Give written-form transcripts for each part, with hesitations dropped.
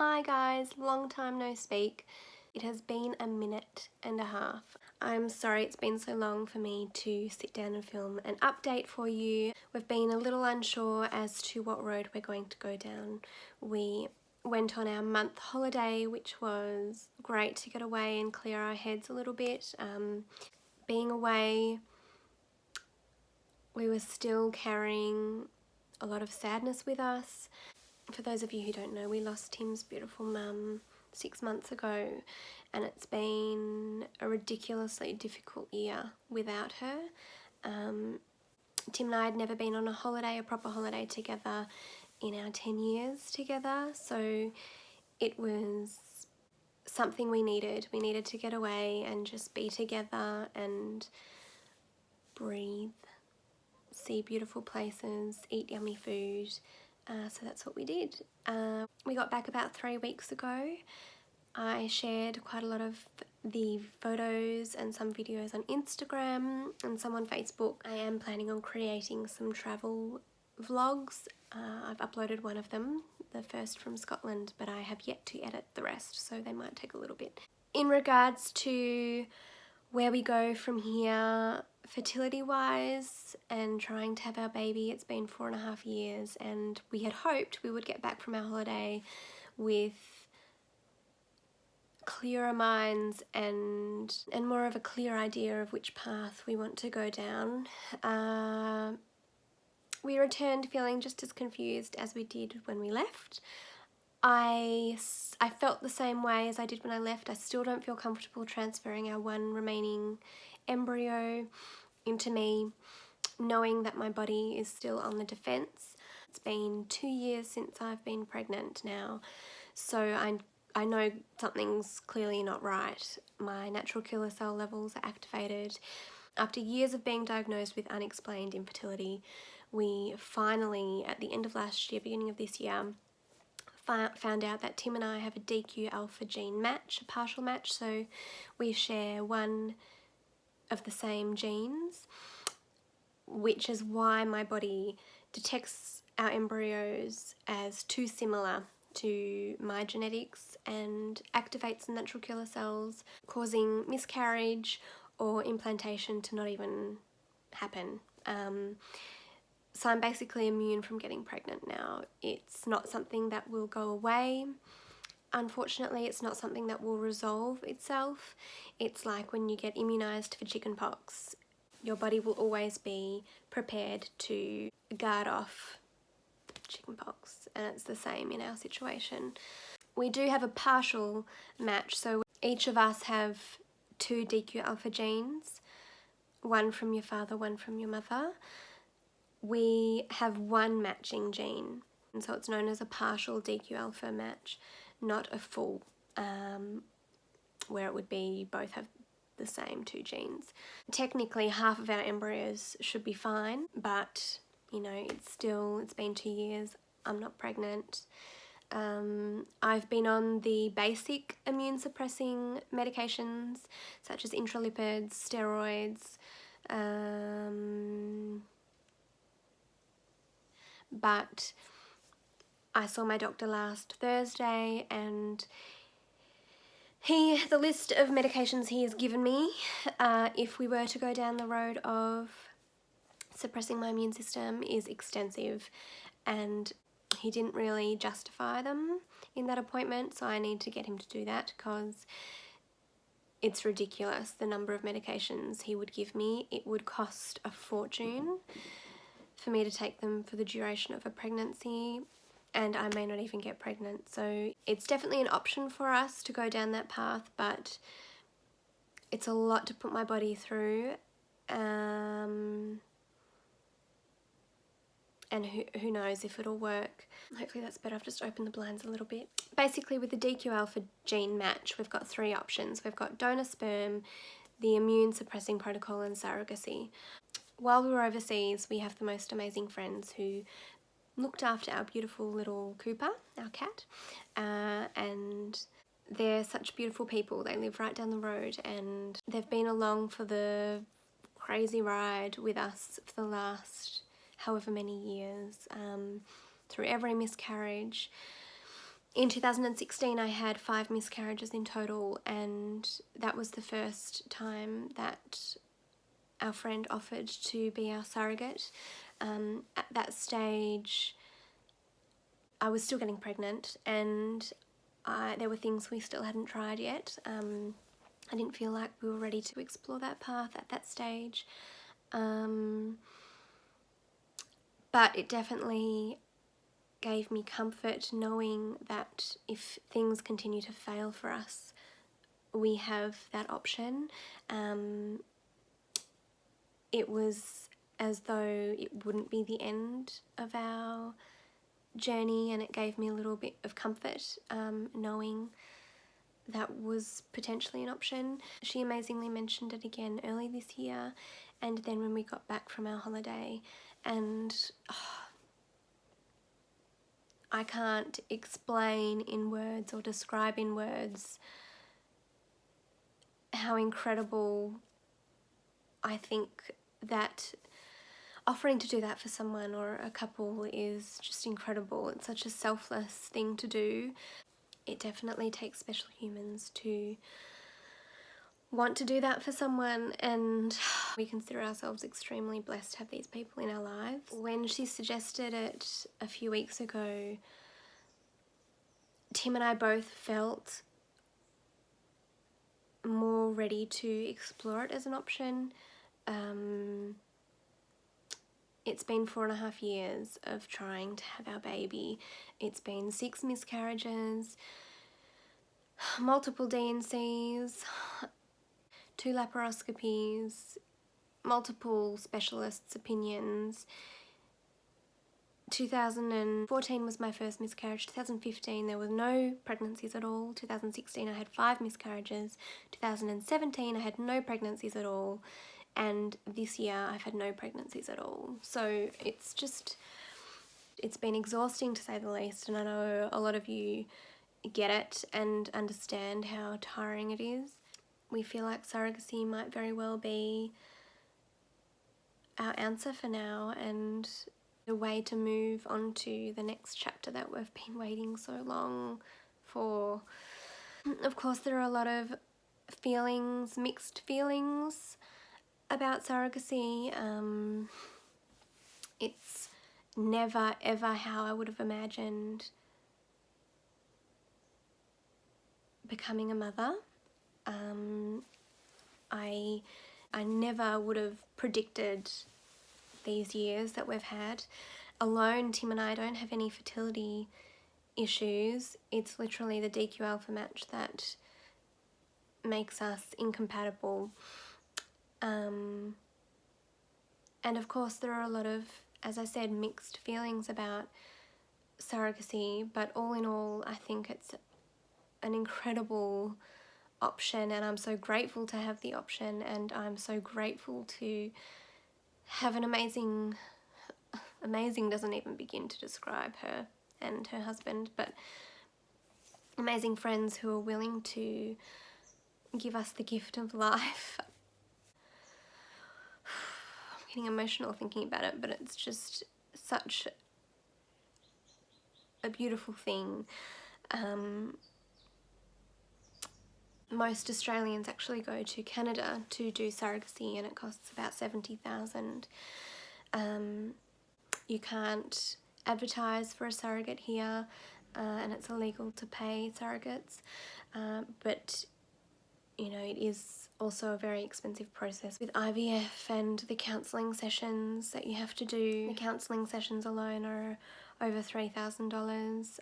Hi guys, long time no speak. It has been a minute and a half. I'm sorry it's been so long for me to sit down and film an update for you. We've been a little unsure as to what road we're going to go down. We went on our month holiday, which was great to get away and clear our heads a little bit. Being away, we were still carrying a lot of sadness with us. For those of you who don't know, we lost Tim's beautiful mum 6 months ago, and it's been a ridiculously difficult year without her. Tim and I had never been on a proper holiday together in our 10 years together, so it was something we needed. We needed to get away and just be together and breathe, see beautiful places, eat yummy food. So that's what we did. We got back about 3 weeks ago. I shared quite a lot of the photos and some videos on Instagram and some on Facebook. I am planning on creating some travel vlogs. I've uploaded one of them, the first from Scotland, but I have yet to edit the rest, so they might take a little bit. In regards to where we go from here fertility wise and trying to have our baby, it's been 4.5 years, and we had hoped we would get back from our holiday with clearer minds and more of a clear idea of which path we want to go down. We returned feeling just as confused as we did when we left. I felt the same way as I did when I left. I still don't feel comfortable transferring our one remaining embryo into me, knowing that my body is still on the defense. It's been 2 years since I've been pregnant now, so I know something's clearly not right. My natural killer cell levels are activated. After years of being diagnosed with unexplained infertility, we finally, at the end of last year, beginning of this year, found out that Tim and I have a DQ alpha gene match, a partial match, so we share one of the same genes, which is why my body detects our embryos as too similar to my genetics and activates the natural killer cells, causing miscarriage or implantation to not even happen. So I'm basically immune from getting pregnant now. It's not something that will go away. Unfortunately, it's not something that will resolve itself. It's like when you get immunized for chickenpox. Your body will always be prepared to guard off chickenpox, and it's the same in our situation. We do have a partial match, so each of us have 2 DQ alpha genes, one from your father, one from your mother. We have one matching gene, and so it's known as a partial DQ alpha match, not a full, where it would be you both have the same 2 genes. Technically, half of our embryos should be fine, but you know, it's been 2 years. I'm not pregnant. I've been on the basic immune suppressing medications such as intralipids, steroids, but I saw my doctor last Thursday, and the list of medications he has given me, if we were to go down the road of suppressing my immune system, is extensive, and he didn't really justify them in that appointment, so I need to get him to do that because it's ridiculous the number of medications he would give me. It would cost a fortune for me to take them for the duration of a pregnancy, and I may not even get pregnant. So it's definitely an option for us to go down that path, but it's a lot to put my body through, and who knows if it'll work. Hopefully that's better. I've just opened the blinds a little bit. Basically, with the DQ alpha gene match, we've got 3 options. We've got donor sperm, the immune suppressing protocol, and surrogacy. While we were overseas, we have the most amazing friends who looked after our beautiful little Cooper, our cat, and they're such beautiful people. They live right down the road, and they've been along for the crazy ride with us for the last however many years, through every miscarriage. In 2016 I had 5 miscarriages in total, and that was the first time that our friend offered to be our surrogate. At that stage I was still getting pregnant, and there were things we still hadn't tried yet. I didn't feel like we were ready to explore that path at that stage. But it definitely gave me comfort knowing that if things continue to fail for us, we have that option. It was as though it wouldn't be the end of our journey, and it gave me a little bit of comfort knowing that was potentially an option. She amazingly mentioned it again early this year, and then when we got back from our holiday, and I can't explain in words or describe in words how incredible I think that offering to do that for someone or a couple is just incredible. It's such a selfless thing to do. It definitely takes special humans to want to do that for someone, and we consider ourselves extremely blessed to have these people in our lives. When she suggested it a few weeks ago, Tim and I both felt more ready to explore it as an option. It's been 4.5 years of trying to have our baby. It's been 6 miscarriages, multiple DNCs, 2 laparoscopies, multiple specialists' opinions. 2014 was my first miscarriage. 2015 there were no pregnancies at all. 2016 I had 5 miscarriages. 2017 I had no pregnancies at all. And this year I've had no pregnancies at all. So it's been exhausting to say the least, and I know a lot of you get it and understand how tiring it is. We feel like surrogacy might very well be our answer for now, and the way to move on to the next chapter that we've been waiting so long for. Of course, there are a lot of feelings, mixed feelings about surrogacy. It's never ever how I would have imagined becoming a mother. I never would have predicted these years that we've had. Alone, Tim and I don't have any fertility issues. It's literally the DQ alpha match that makes us incompatible. And of course there are a lot of, as I said, mixed feelings about surrogacy, but all in all I think it's an incredible option, and I'm so grateful to have the option, and I'm so grateful to have an amazing doesn't even begin to describe her and her husband, but amazing friends who are willing to give us the gift of life. I'm getting emotional thinking about it, but it's just such a beautiful thing. Most Australians actually go to Canada to do surrogacy, and it costs about $70,000. You can't advertise for a surrogate here, and it's illegal to pay surrogates, but you know, it is also a very expensive process with IVF and the counselling sessions that you have to do. The counselling sessions alone are over $3,000.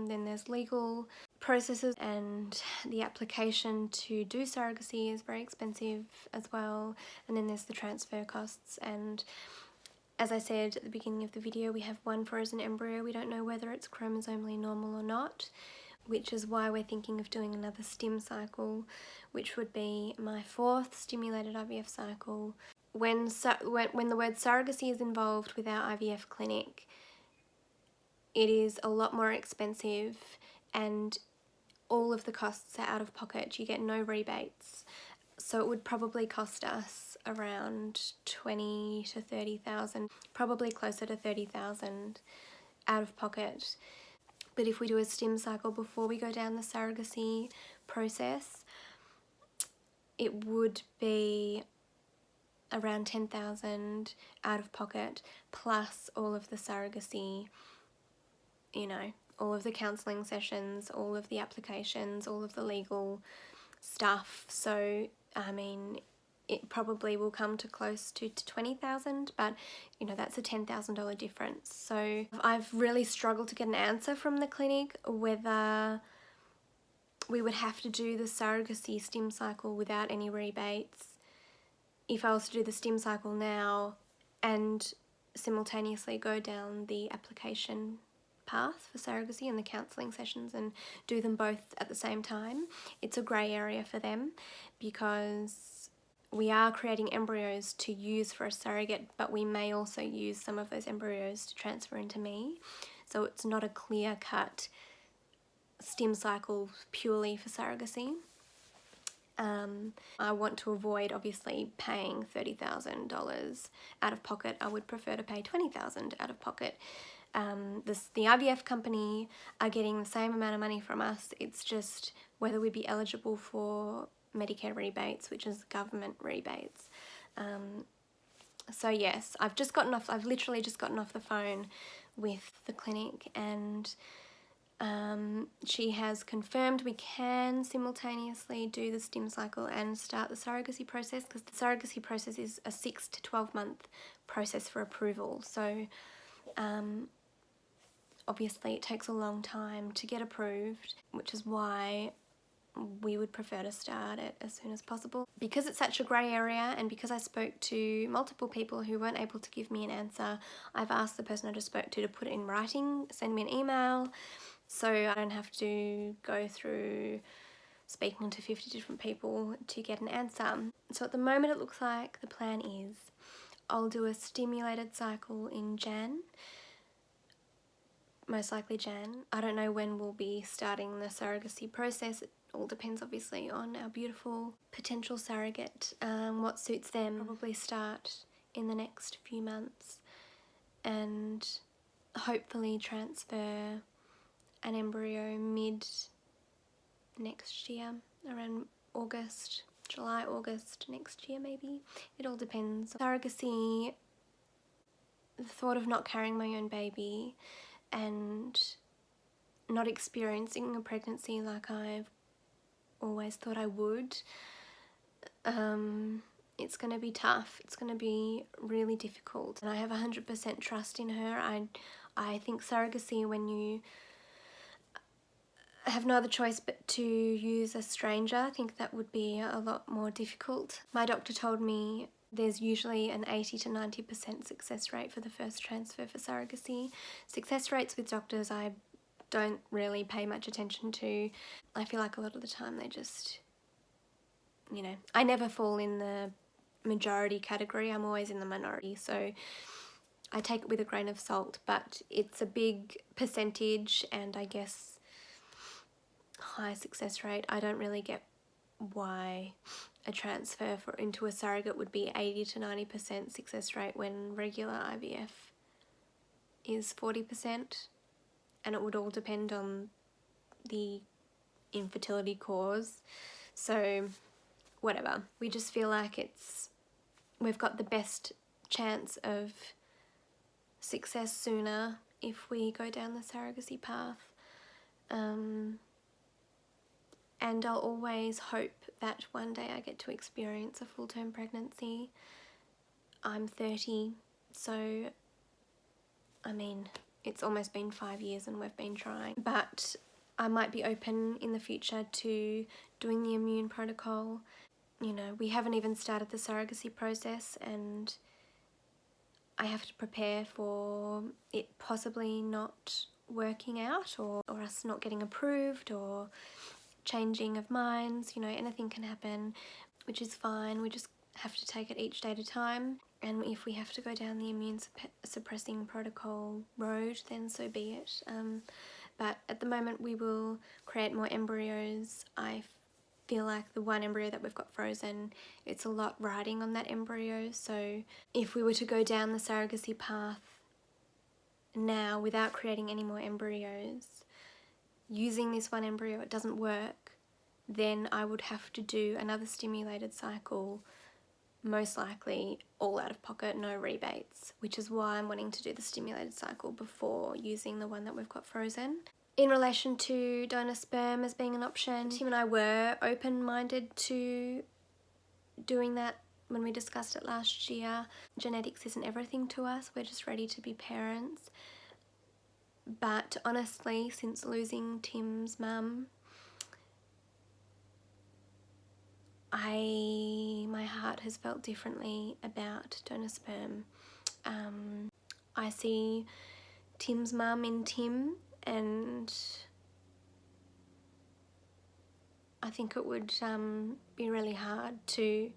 Then there's legal processes, and the application to do surrogacy is very expensive as well, and then there's the transfer costs. And as I said at the beginning of the video, we have one frozen embryo. We don't know whether it's chromosomally normal or not, which is why we're thinking of doing another stim cycle, which would be my 4th stimulated IVF cycle. When the word surrogacy is involved with our IVF clinic, it is a lot more expensive, and all of the costs are out of pocket. You get no rebates. So it would probably cost us around $20,000 to $30,000, probably closer to $30,000 out of pocket. But if we do a stim cycle before we go down the surrogacy process, it would be around $10,000 out of pocket, plus all of the surrogacy, you know, all of the counselling sessions, all of the applications, all of the legal stuff. So, I mean, it probably will come to close to $20,000, but you know, that's a $10,000 difference. So I've really struggled to get an answer from the clinic whether we would have to do the surrogacy stim cycle without any rebates if I was to do the stim cycle now and simultaneously go down the application path for surrogacy and the counselling sessions and do them both at the same time. It's a grey area for them because we are creating embryos to use for a surrogate, but we may also use some of those embryos to transfer into me. So it's not a clear-cut stim cycle purely for surrogacy. I want to avoid obviously paying $30,000 out of pocket. I would prefer to pay $20,000 out of pocket. The IVF company are getting the same amount of money from us. It's just whether we'd be eligible for Medicare rebates, which is government rebates. So yes, I've literally just gotten off the phone with the clinic, and she has confirmed we can simultaneously do the stim cycle and start the surrogacy process, because the surrogacy process is a 6 to 12 month process for approval. So obviously it takes a long time to get approved, which is why we would prefer to start it as soon as possible. Because it's such a grey area, and because I spoke to multiple people who weren't able to give me an answer, I've asked the person I just spoke to put it in writing, send me an email, so I don't have to go through speaking to 50 different people to get an answer. So at the moment it looks like the plan is I'll do a stimulated cycle in Jan, most likely Jan. I don't know when we'll be starting the surrogacy process. It all depends obviously on our beautiful potential surrogate, what suits them. Probably start in the next few months and hopefully transfer an embryo mid next year, around August, July, August next year maybe. It all depends. Surrogacy, the thought of not carrying my own baby and not experiencing a pregnancy like I've always thought I would, it's going to be tough. It's going to be really difficult, and I have 100% trust in her. I think surrogacy, when you have no other choice but to use a stranger, I think that would be a lot more difficult. My doctor told me there's usually an 80 to 90% success rate for the first transfer for surrogacy. Success rates with doctors I don't really pay much attention to. I feel like a lot of the time they just, you know, I never fall in the majority category, I'm always in the minority, so I take it with a grain of salt, but it's a big percentage and I guess high success rate. I don't really get why a transfer into a surrogate would be 80 to 90% success rate when regular IVF is 40%, and it would all depend on the infertility cause. So whatever, we just feel like we've got the best chance of success sooner if we go down the surrogacy path. And I'll always hope that one day I get to experience a full-term pregnancy. I'm 30, so I mean, it's almost been 5 years and we've been trying. But I might be open in the future to doing the immune protocol. You know, we haven't even started the surrogacy process, and I have to prepare for it possibly not working out, or us not getting approved, or changing of minds. You know, anything can happen, which is fine. We just have to take it each day at a time, and if we have to go down the immune suppressing protocol road, then so be it. But at the moment we will create more embryos. I feel like the one embryo that we've got frozen, it's a lot riding on that embryo, so if we were to go down the surrogacy path now without creating any more embryos, using this one embryo, it doesn't work, then I would have to do another stimulated cycle, most likely all out of pocket, no rebates, which is why I'm wanting to do the stimulated cycle before using the one that we've got frozen. In relation to donor sperm as being an option, Tim and I were open-minded to doing that when we discussed it last year. Genetics isn't everything to us, we're just ready to be parents. But honestly, since losing Tim's mum, my heart has felt differently about donor sperm. I see Tim's mum in Tim, and I think it would be really hard to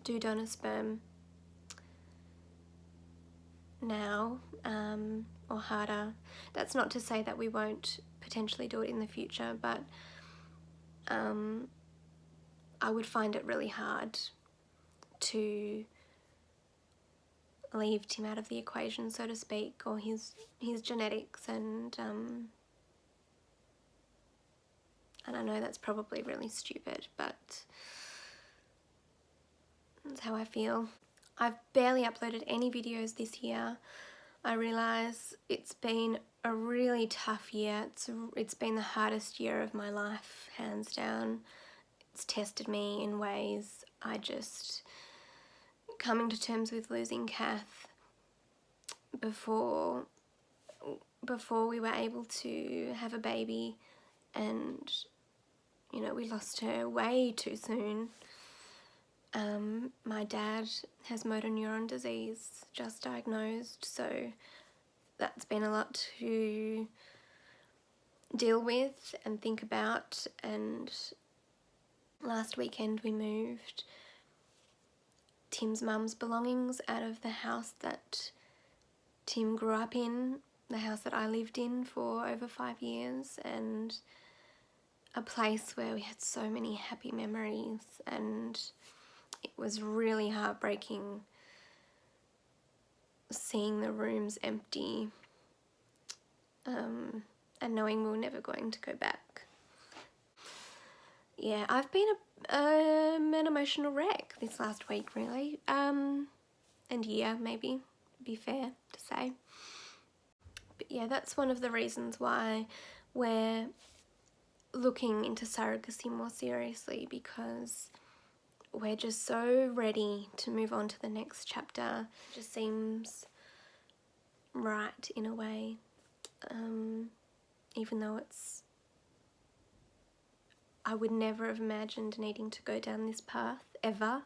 do donor sperm now, or harder. That's not to say that we won't potentially do it in the future, but I would find it really hard to leave Tim out of the equation, so to speak, or his genetics, and I know that's probably really stupid, but that's how I feel. I've barely uploaded any videos this year. I realise it's been a really tough year. It's been the hardest year of my life, hands down. It's tested me in ways coming to terms with losing Kath before we were able to have a baby, and you know, we lost her way too soon. My dad has motor neuron disease, just diagnosed, so that's been a lot to deal with and think about. And last weekend we moved Tim's mum's belongings out of the house that Tim grew up in, the house that I lived in for over 5 years, and a place where we had so many happy memories, and it was really heartbreaking seeing the rooms empty, and knowing we were never going to go back. Yeah, I've been an emotional wreck this last week, really, and year, maybe, to be fair to say. But yeah, that's one of the reasons why we're looking into surrogacy more seriously, because we're just so ready to move on to the next chapter. It just seems right in a way, even though I would never have imagined needing to go down this path, ever.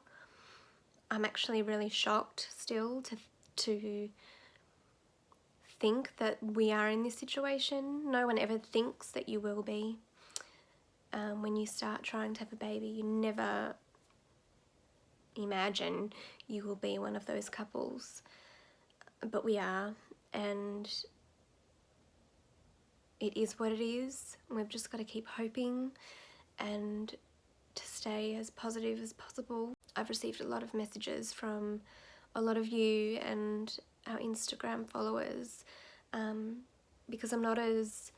I'm actually really shocked still to think that we are in this situation. No one ever thinks that you will be. When you start trying to have a baby, you never imagine you will be one of those couples, but we are, and it is what it is. We've just got to keep hoping and to stay as positive as possible. I've received a lot of messages from a lot of you and our Instagram followers, because I'm not as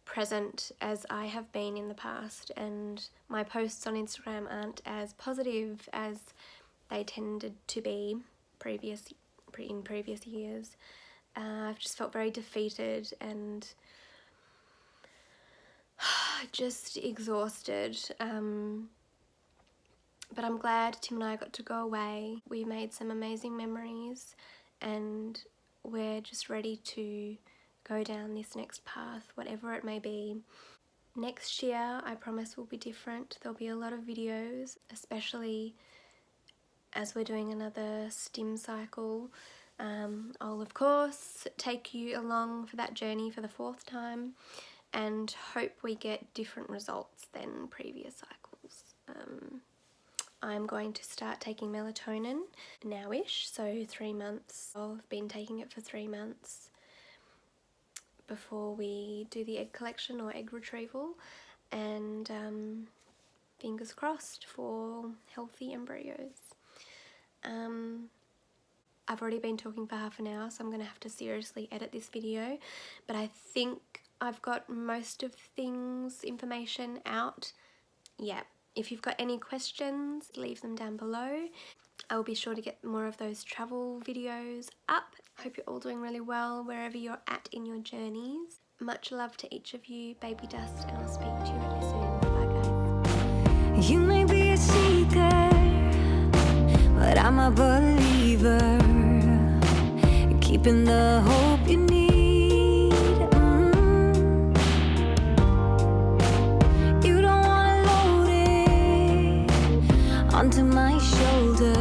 present as I have been in the past, and my posts on Instagram aren't as positive as they tended to be in previous years. I've just felt very defeated and just exhausted, but I'm glad Tim and I got to go away. We made some amazing memories, and we're just ready to go down this next path, whatever it may be. Next year, I promise, will be different. There'll be a lot of videos, especially as we're doing another stim cycle. I'll of course take you along for that journey for the 4th time, and hope we get different results than previous cycles. I'm going to start taking melatonin now-ish, so 3 months. I've been taking it for 3 months before we do the egg collection or egg retrieval, and fingers crossed for healthy embryos. I've already been talking for half an hour, so I'm going to have to seriously edit this video, but I think I've got most of information out. Yeah, if you've got any questions, leave them down below. I will be sure to get more of those travel videos up. Hope you're all doing really well wherever you're at in your journeys. Much love to each of you, baby dust, and I'll speak to you really soon. Bye guys. You may be a seeker, but I'm a believer, keeping the hope you need. You don't wanna load it onto my shoulder.